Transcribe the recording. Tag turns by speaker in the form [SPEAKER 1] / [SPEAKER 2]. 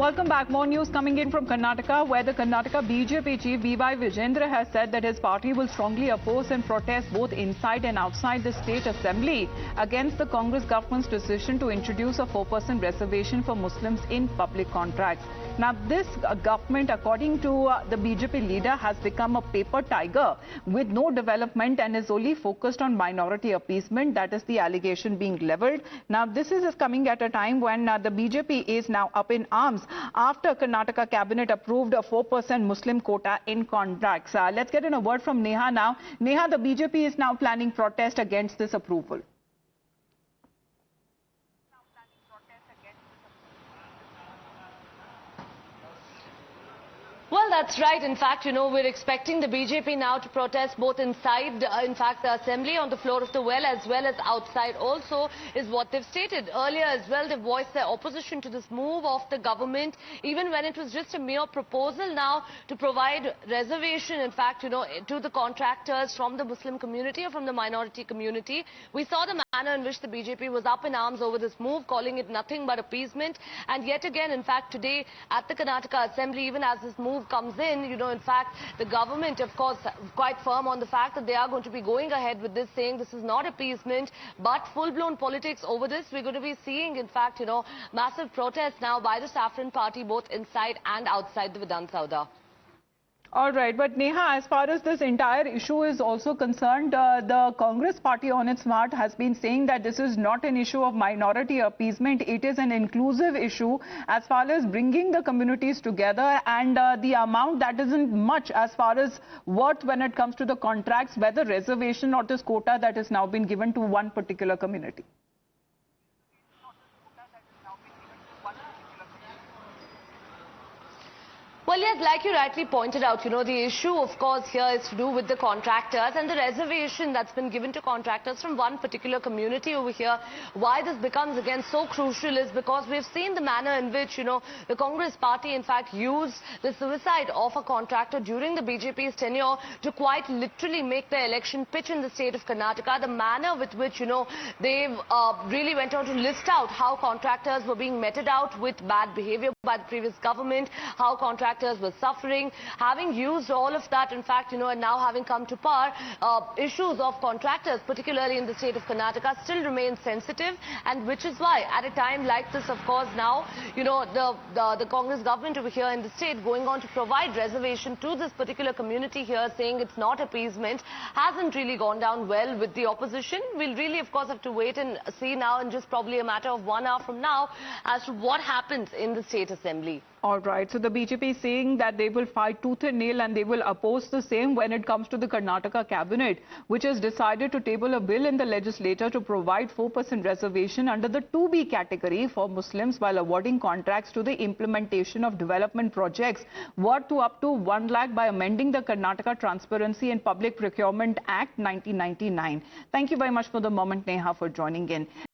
[SPEAKER 1] Welcome back. More news coming in from Karnataka, where the Karnataka BJP chief B.Y. Vijendra has said that his party will strongly oppose and protest both inside and outside the state assembly against the Congress government's decision to introduce a 4% reservation for Muslims in public contracts. Now, this government, according to the BJP leader, has become a paper tiger with no development and is only focused on minority appeasement. That is the allegation being leveled. Now, this is coming at a time when the BJP is now up in arms after Karnataka cabinet approved a 4% Muslim quota in contracts. Let's get in a word from Neha now. Neha, the BJP is now planning protest against this approval.
[SPEAKER 2] Well, that's right. In fact, we're expecting the BJP now to protest both inside, the assembly on the floor of the well, as well as outside also, is what they've stated. Earlier as well, they voiced their opposition to this move of the government, even when it was just a mere proposal now to provide reservation, in fact, to the contractors from the Muslim community or from the minority community. We saw the manner in which the BJP was up in arms over this move, calling it nothing but appeasement. And yet again, in fact, today at the Karnataka Assembly, even as this move comes in, in fact, the government, of course, quite firm on the fact that they are going to be going ahead with this, saying this is not appeasement, but full-blown politics over this. We're going to be seeing, in fact, massive protests now by the Saffron Party, both inside and outside the Vidhan Sauda.
[SPEAKER 1] All right, but Neha, as far as this entire issue is also concerned, the Congress party on its part has been saying that this is not an issue of minority appeasement. It is an inclusive issue as far as bringing the communities together, and the amount that isn't much as far as worth when it comes to the contracts, whether reservation or this quota that has now been given to one particular community.
[SPEAKER 2] Well, yes, like you rightly pointed out, the issue, of course, here is to do with the contractors and the reservation that's been given to contractors from one particular community over here. Why this becomes, again, so crucial is because we've seen the manner in which, the Congress party, in fact, used the suicide of a contractor during the BJP's tenure to quite literally make their election pitch in the state of Karnataka. The manner with which, they've really went on to list out how contractors were being meted out with bad behavior by the previous government, how contractors were suffering, having used all of that, in fact, and now having come to power, issues of contractors, particularly in the state of Karnataka, still remain sensitive, and which is why, at a time like this, of course, now, the Congress government over here in the state going on to provide reservation to this particular community here, saying it's not appeasement, hasn't really gone down well with the opposition. We'll really, of course, have to wait and see now in just probably a matter of 1 hour from now as to what happens in the state assembly.
[SPEAKER 1] All right. So the BJP is saying that they will fight tooth and nail and they will oppose the same when it comes to the Karnataka cabinet, which has decided to table a bill in the legislature to provide 4% reservation under the 2B category for Muslims while awarding contracts to the implementation of development projects worth to up to 1 lakh by amending the Karnataka Transparency and Public Procurement Act 1999. Thank you very much for the moment, Neha, for joining in.